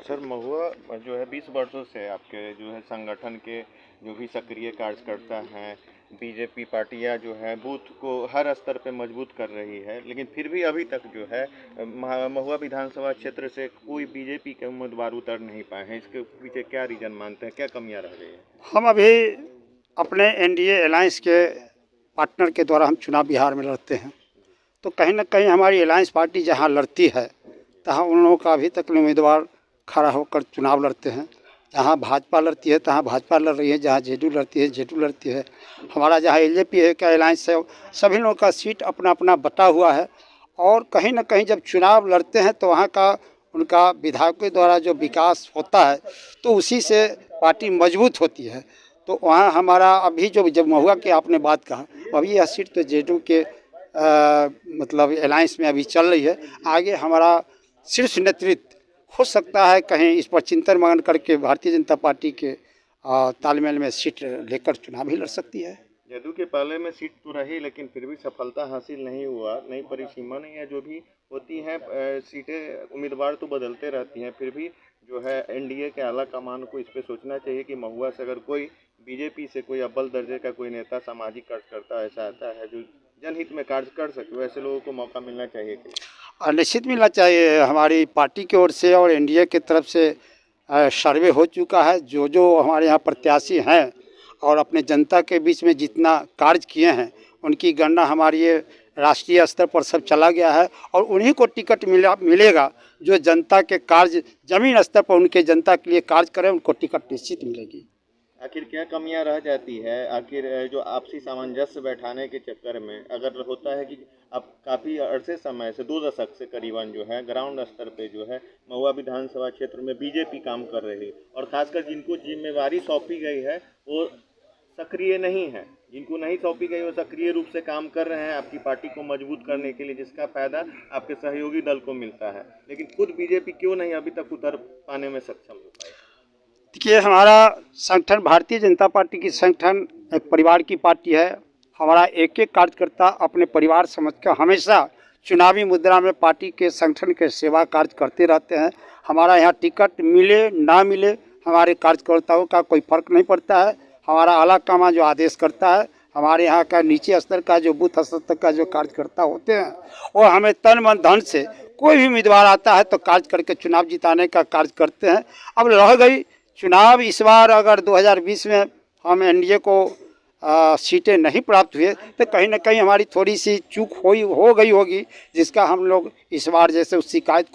Sir महुआ जो है 20 वर्षों से आपके जो है संगठन के जो भी सक्रिय कार्यकर्ता हैं, बीजेपी पार्टियां जो है बूथ को हर स्तर पे मजबूत कर रही है, लेकिन फिर भी अभी तक जो है महुआ विधानसभा क्षेत्र से कोई बीजेपी के उम्मीदवार उतर नहीं पाए हैं। इसके पीछे क्या रीजन मानते हैं, क्या कमियां रह गई है? हम अभी अपने एनडीए अलायंस के पार्टनर के द्वारा हम चुनाव बिहार में लड़ते हैं, तो कहीं ना कहीं हमारी अलायंस पार्टी जहां लड़ती है तहां उन लोगों का अभी तक उम्मीदवार खड़ा होकर चुनाव लड़ते हैं। जहां भाजपा लड़ती है तहां भाजपा लड़ रही है, जहां जेडीयू लड़ती है जेडीयू लड़ती है। हमारा जहां एलजेपी है का अलायंस है, सभी लोगों का सीट अपना अपना बटा हुआ है। और कहीं ना कहीं जब चुनाव लड़ते हैं तो वहाँ का उनका विधायकों द्वारा जो विकास होता है तो उसी से पार्टी मजबूत होती है। तो वहाँ हमारा अभी जो जब महुआ की आपने बात कहा, अभी यह सीट तो जेडीयू के मतलब अलायंस में अभी चल रही है। आगे हमारा शीर्ष नेतृत्व हो सकता है कहीं इस पर चिंतन मनन करके भारतीय जनता पार्टी के तालमेल में सीट लेकर चुनाव ही लड़ सकती है। जदयू के पहले में सीट तो रही, लेकिन फिर भी सफलता हासिल नहीं हुआ। नई परिसीमा नहीं है, जो भी होती हैं सीटें उम्मीदवार तो बदलते रहती हैं, फिर भी जो है एनडीए के आला कमान को इस पे सोचना चाहिए कि महुआ से अगर कोई बीजेपी से कोई अव्वल दर्जे का कोई नेता सामाजिक कार्यकर्ता ऐसा आता है जो जनहित में कार्य कर सके, वैसे लोगों को मौका मिलना चाहिए। निश्चित मिलना चाहिए। हमारी पार्टी की ओर से और एनडीए की तरफ से सर्वे हो चुका है। जो जो हमारे यहाँ प्रत्याशी हैं और अपने जनता के बीच में जितना कार्य किए हैं उनकी गणना हमारी ये राष्ट्रीय स्तर पर सब चला गया है और उन्हीं को टिकट मिलेगा जो जनता के कार्य जमीन स्तर पर उनके जनता के लिए कार्य करें, उनको टिकट निश्चित मिलेगी। आखिर क्या कमियां रह जाती है? आखिर जो आपसी सामंजस्य बैठाने के चक्कर में अगर होता है कि अब काफ़ी अरसे समय से 2 दशक से करीबन जो है ग्राउंड स्तर पे जो है महुआ विधानसभा क्षेत्र में बीजेपी काम कर रही है और खासकर जिनको जिम्मेवारी सौंपी गई है वो सक्रिय नहीं है, जिनको नहीं सौंपी गई वो सक्रिय रूप से काम कर रहे हैं आपकी पार्टी को मजबूत करने के लिए, जिसका फायदा आपके सहयोगी दल को मिलता है, लेकिन खुद बीजेपी क्यों नहीं अभी तक उतर पाने में सक्षम हो पाई? देखिए, हमारा संगठन भारतीय जनता पार्टी की संगठन एक परिवार की पार्टी है। हमारा एक एक कार्यकर्ता अपने परिवार समझकर हमेशा चुनावी मुद्रा में पार्टी के संगठन के सेवा कार्य करते रहते हैं। हमारा यहाँ टिकट मिले ना मिले हमारे कार्यकर्ताओं का कोई फर्क नहीं पड़ता है। हमारा आला कमान जो आदेश करता है, हमारे यहाँ का नीचे स्तर का जो बूथ स्तर तक का जो कार्यकर्ता होते हैं वो हमें तन मन धन से कोई भी उम्मीदवार आता है तो कार्य करके चुनाव जिताने का कार्य करते हैं। अब रह गई चुनाव, इस बार अगर 2020 में हम एनडीए को सीटें नहीं प्राप्त हुए तो कहीं ना कहीं हमारी थोड़ी सी चूक हो गई होगी, जिसका हम लोग इस बार जैसे उस शिकायत